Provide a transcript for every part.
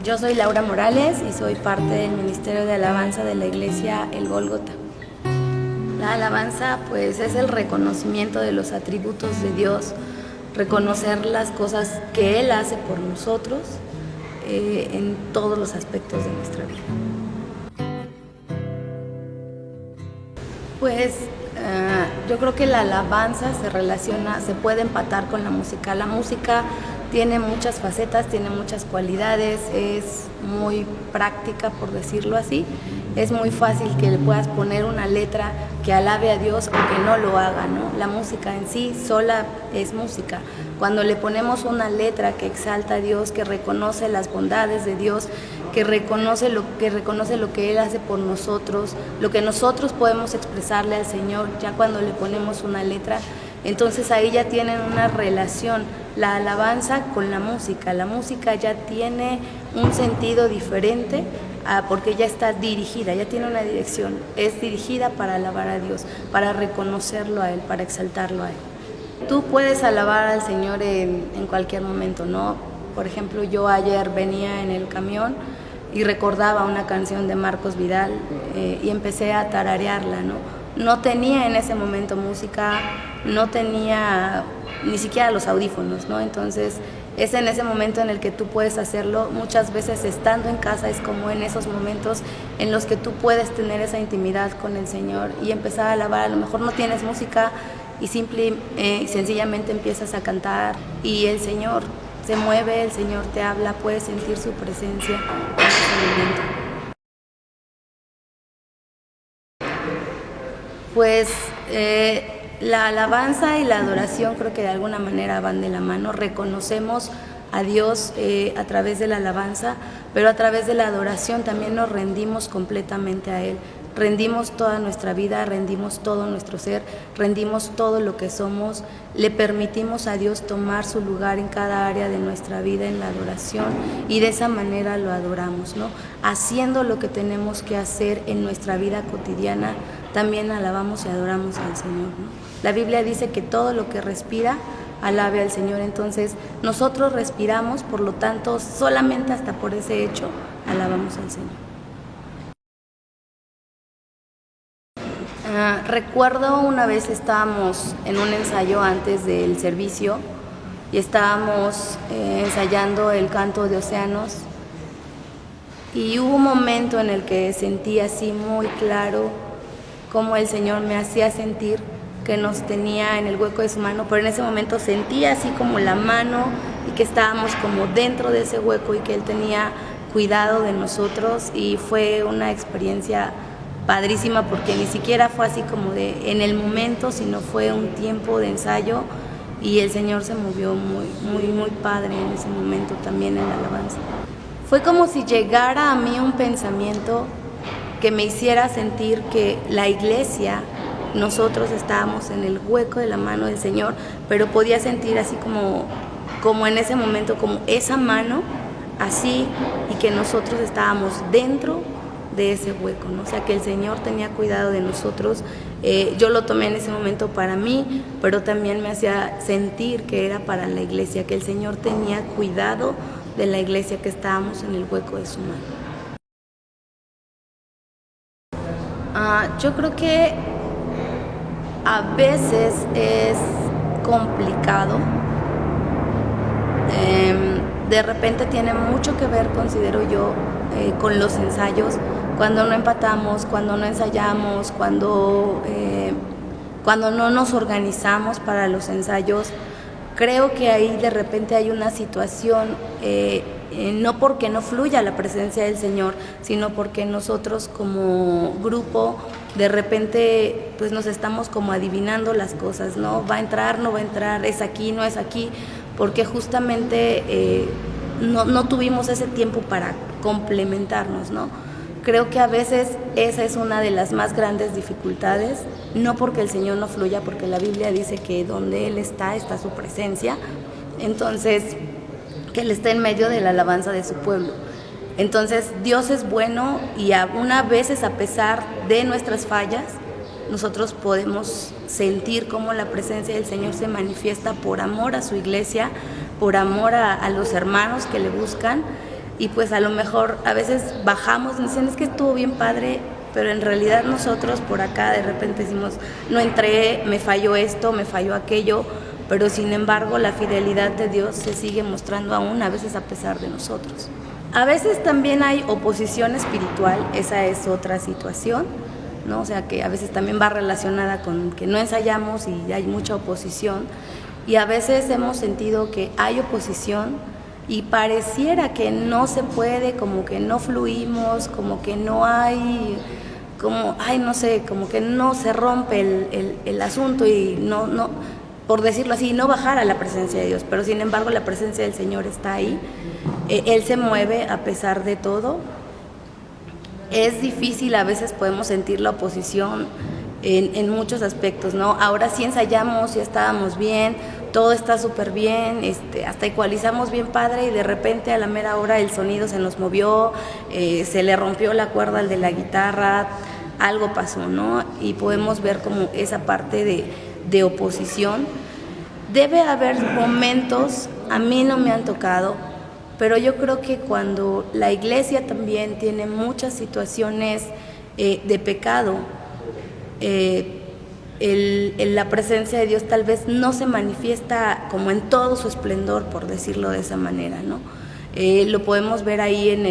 Yo soy Laura Morales y soy parte del Ministerio de Alabanza de la Iglesia El Gólgota. La alabanza pues es el reconocimiento de los atributos de Dios, reconocer las cosas que Él hace por nosotros en todos los aspectos de nuestra vida. Pues yo creo que la alabanza se puede empatar con la música. La música tiene muchas facetas, tiene muchas cualidades, es muy práctica, por decirlo así. Es muy fácil que le puedas poner una letra que alabe a Dios o que no lo haga, ¿no? La música en sí sola es música. Cuando le ponemos una letra que exalta a Dios, que reconoce las bondades de Dios, que reconoce lo que Él hace por nosotros, lo que nosotros podemos expresarle al Señor, ya cuando le ponemos una letra, entonces ahí ya tienen una relación, la alabanza con la música. La música ya tiene un sentido diferente porque ya está dirigida, ya tiene una dirección, es dirigida para alabar a Dios, para reconocerlo a Él, para exaltarlo a Él. Tú puedes alabar al Señor en cualquier momento, ¿no? Por ejemplo, yo ayer venía en el camión y recordaba una canción de Marcos Vidal y empecé a tararearla, ¿no? No tenía en ese momento música, no tenía ni siquiera los audífonos, ¿no? Entonces es en ese momento en el que tú puedes hacerlo. Muchas veces estando en casa es como en esos momentos en los que tú puedes tener esa intimidad con el Señor y empezar a alabar. A lo mejor no tienes música y sencillamente empiezas a cantar y el Señor se mueve, el Señor te habla, puedes sentir su presencia en ese momento. Pues la alabanza y la adoración creo que de alguna manera van de la mano. Reconocemos a Dios a través de la alabanza, pero a través de la adoración también nos rendimos completamente a Él. Rendimos toda nuestra vida, rendimos todo nuestro ser, rendimos todo lo que somos, le permitimos a Dios tomar su lugar en cada área de nuestra vida en la adoración y de esa manera lo adoramos, ¿no? Haciendo lo que tenemos que hacer en nuestra vida cotidiana, también alabamos y adoramos al Señor, ¿no? La Biblia dice que todo lo que respira, alabe al Señor. Entonces nosotros respiramos, por lo tanto, solamente hasta por ese hecho, alabamos al Señor. Recuerdo una vez estábamos en un ensayo antes del servicio y estábamos ensayando el canto de Océanos y hubo un momento en el que sentí así muy claro cómo el Señor me hacía sentir que nos tenía en el hueco de su mano, pero en ese momento sentí así como la mano y que estábamos como dentro de ese hueco y que Él tenía cuidado de nosotros y fue una experiencia padrísima porque ni siquiera fue así como de en el momento, sino fue un tiempo de ensayo y el Señor se movió muy padre en ese momento también en la alabanza. Fue como si llegara a mí un pensamiento que me hiciera sentir que la iglesia, nosotros estábamos en el hueco de la mano del Señor, pero podía sentir así como en ese momento, como esa mano así y que nosotros estábamos dentro de ese hueco, ¿no? O sea, que el Señor tenía cuidado de nosotros. Yo lo tomé en ese momento para mí, pero también me hacía sentir que era para la iglesia, que el Señor tenía cuidado de la iglesia, que estábamos en el hueco de su mano. Yo creo que a veces es complicado. De repente tiene mucho que ver, considero yo, con los ensayos, cuando no empatamos, cuando no ensayamos, cuando no nos organizamos para los ensayos. Creo que ahí de repente hay una situación, no porque no fluya la presencia del Señor, sino porque nosotros como grupo de repente pues nos estamos como adivinando las cosas, ¿no? Va a entrar, no va a entrar, es aquí, no es aquí, porque justamente no tuvimos ese tiempo para complementarnos, ¿no? Creo que a veces esa es una de las más grandes dificultades, no porque el Señor no fluya, porque la Biblia dice que donde Él está su presencia, entonces que Él está en medio de la alabanza de su pueblo. Entonces Dios es bueno y a veces, a pesar de nuestras fallas, nosotros podemos sentir cómo la presencia del Señor se manifiesta por amor a su iglesia, por amor a los hermanos que le buscan. y pues a lo mejor a veces bajamos y dicen, es que estuvo bien padre, pero en realidad nosotros por acá de repente decimos, no entré, me falló esto, me falló aquello, pero sin embargo la fidelidad de Dios se sigue mostrando aún, a veces a pesar de nosotros. A veces también hay oposición espiritual, esa es otra situación, ¿no? O sea que a veces también va relacionada con que no ensayamos y hay mucha oposición, y a veces hemos sentido que hay oposición y pareciera que no se puede, como que no fluimos, como que no hay, como, ay, no sé, como que no se rompe el asunto y no, por decirlo así, no bajar a la presencia de Dios, pero sin embargo la presencia del Señor está ahí, Él se mueve a pesar de todo. Es difícil, a veces podemos sentir la oposición en muchos aspectos, ¿no? Ahora sí ensayamos, ya estábamos bien, todo está súper bien, hasta ecualizamos bien padre y de repente a la mera hora el sonido se nos movió, se le rompió la cuerda al de la guitarra, algo pasó, ¿no? Y podemos ver como esa parte de oposición. Debe haber momentos, a mí no me han tocado, pero yo creo que cuando la iglesia también tiene muchas situaciones de pecado, la presencia de Dios tal vez no se manifiesta como en todo su esplendor, por decirlo de esa manera, ¿no? Lo podemos ver ahí en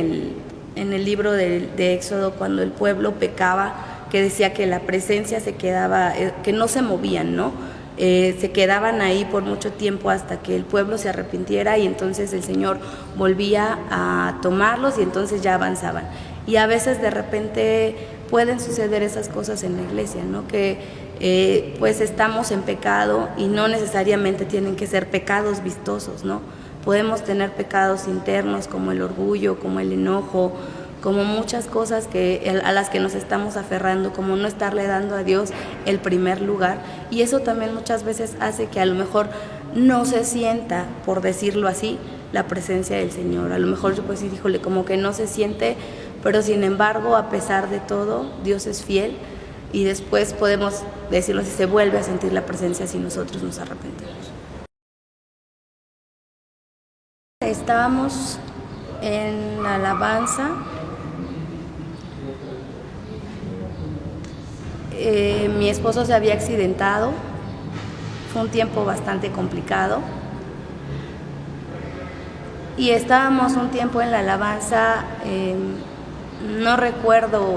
el libro de Éxodo, cuando el pueblo pecaba, que decía que la presencia se quedaba, que no se movían, ¿no? Se quedaban ahí por mucho tiempo hasta que el pueblo se arrepintiera y entonces el Señor volvía a tomarlos y entonces ya avanzaban. Y a veces de repente pueden suceder esas cosas en la iglesia, ¿no? Que pues estamos en pecado y no necesariamente tienen que ser pecados vistosos, ¿no? Podemos tener pecados internos como el orgullo, como el enojo, como muchas cosas a las que nos estamos aferrando, como no estarle dando a Dios el primer lugar, y eso también muchas veces hace que a lo mejor no se sienta, por decirlo así, la presencia del Señor. A lo mejor yo pues sí, híjole, como que no se siente, pero sin embargo, a pesar de todo, Dios es fiel y después podemos decirlo así, se vuelve a sentir la presencia si nosotros nos arrepentimos. Estábamos en la alabanza. Mi esposo se había accidentado, fue un tiempo bastante complicado y estábamos un tiempo en la alabanza, no recuerdo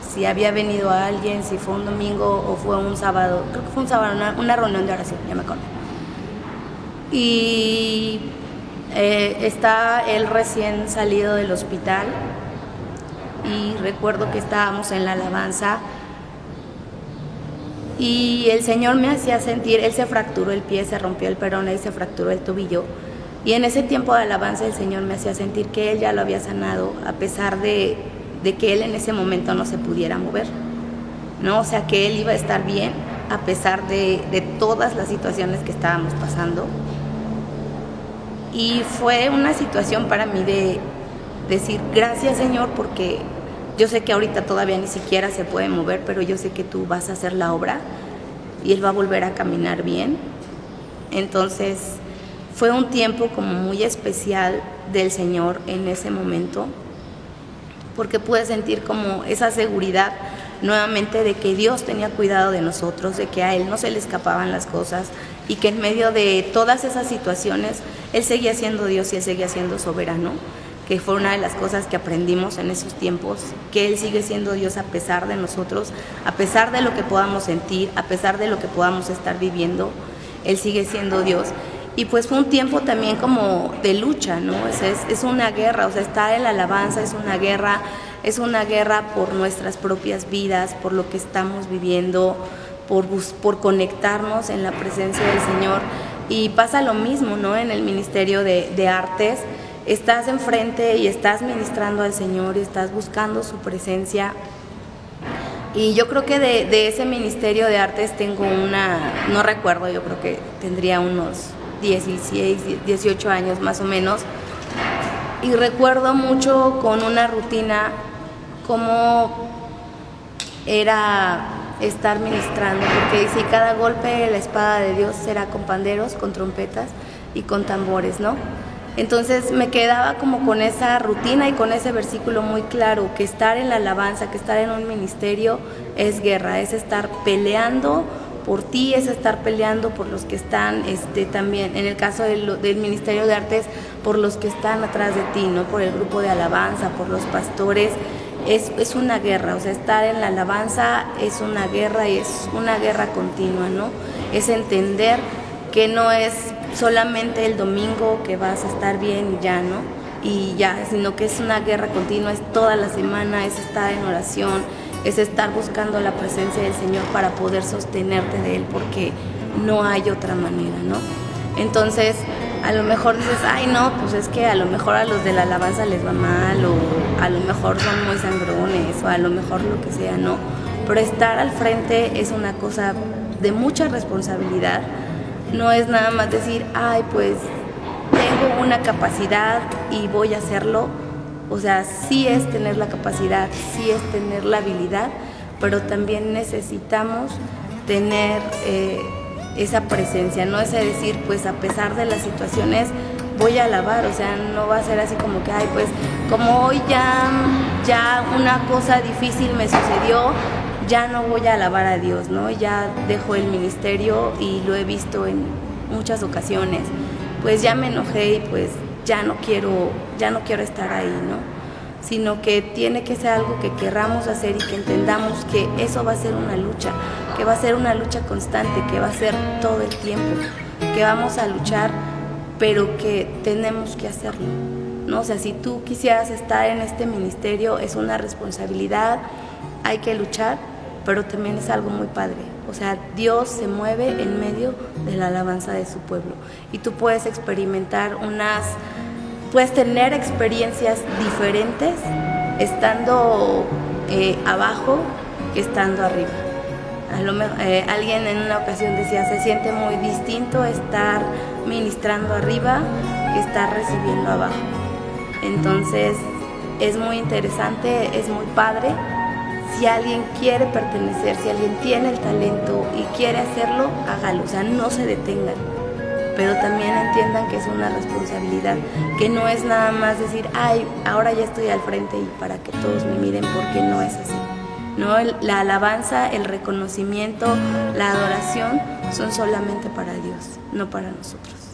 si había venido alguien, si fue un domingo o fue un sábado, creo que fue un sábado, una reunión de oración, ya me acuerdo. Y está él recién salido del hospital y recuerdo que estábamos en la alabanza y el Señor me hacía sentir, él se fracturó el pie, se rompió el peroné y se fracturó el tobillo, y en ese tiempo de alabanza el Señor me hacía sentir que él ya lo había sanado a pesar de que él en ese momento no se pudiera mover, ¿no? O sea, que él iba a estar bien a pesar de todas las situaciones que estábamos pasando. Y fue una situación para mí de decir gracias, Señor, porque yo sé que ahorita todavía ni siquiera se puede mover, pero yo sé que tú vas a hacer la obra y él va a volver a caminar bien. Entonces fue un tiempo como muy especial del Señor en ese momento, porque pude sentir como esa seguridad nuevamente de que Dios tenía cuidado de nosotros, de que a Él no se le escapaban las cosas y que en medio de todas esas situaciones Él seguía siendo Dios y Él seguía siendo soberano, que fue una de las cosas que aprendimos en esos tiempos, que Él sigue siendo Dios a pesar de nosotros, a pesar de lo que podamos sentir, a pesar de lo que podamos estar viviendo, Él sigue siendo Dios. Y pues fue un tiempo también como de lucha, ¿no? Es una guerra, o sea, estar en la alabanza es una guerra por nuestras propias vidas, por lo que estamos viviendo, por conectarnos en la presencia del Señor. Y pasa lo mismo, ¿no? En el Ministerio de Artes, estás enfrente y estás ministrando al Señor y estás buscando su presencia. Y yo creo que de ese Ministerio de Artes tengo no recuerdo, yo creo que tendría unos 16, 18 años más o menos, y recuerdo mucho con una rutina cómo era estar ministrando, porque dice, cada golpe de la espada de Dios será con panderos, con trompetas y con tambores, ¿no? Entonces me quedaba como con esa rutina y con ese versículo muy claro, que estar en la alabanza, que estar en un ministerio es guerra, es estar peleando por ti, es estar peleando por los que están también, en el caso del Ministerio de Artes, por los que están atrás de ti, ¿no? Por el grupo de alabanza, por los pastores. Es una guerra, o sea, estar en la alabanza es una guerra y es una guerra continua, ¿no? Es entender que no es solamente el domingo que vas a estar bien y ya, ¿no? Y ya, sino que es una guerra continua, es toda la semana, es estar en oración, es estar buscando la presencia del Señor para poder sostenerte de Él, porque no hay otra manera, ¿no? Entonces, a lo mejor dices, ay no, pues es que a lo mejor a los de la alabanza les va mal, o a lo mejor son muy sangrones, o a lo mejor lo que sea, no. Pero estar al frente es una cosa de mucha responsabilidad. No es nada más decir, ay, pues tengo una capacidad y voy a hacerlo. O sea, sí es tener la capacidad, sí es tener la habilidad, pero también necesitamos tener esa presencia, no es decir, pues a pesar de las situaciones voy a alabar, o sea, no va a ser así como que, ay, pues como hoy ya una cosa difícil me sucedió, ya no voy a alabar a Dios, ¿no? Ya dejo el ministerio y lo he visto en muchas ocasiones, pues ya me enojé y pues ya no quiero estar ahí, ¿no? Sino que tiene que ser algo que querramos hacer y que entendamos que eso va a ser una lucha, que va a ser una lucha constante, que va a ser todo el tiempo, que vamos a luchar, pero que tenemos que hacerlo, ¿no? O sea, si tú quisieras estar en este ministerio, es una responsabilidad, hay que luchar, pero también es algo muy padre. O sea, Dios se mueve en medio de la alabanza de su pueblo y tú puedes experimentar puedes tener experiencias diferentes estando abajo que estando arriba. Alguien en una ocasión decía, se siente muy distinto estar ministrando arriba que estar recibiendo abajo. Entonces es muy interesante, es muy padre. Si alguien quiere pertenecer, si alguien tiene el talento y quiere hacerlo, hágalo, o sea, no se detengan. Pero también entiendan que es una responsabilidad, que no es nada más decir, ay, ahora ya estoy al frente y para que todos me miren, porque no es así, ¿no? La alabanza, el reconocimiento, la adoración son solamente para Dios, no para nosotros.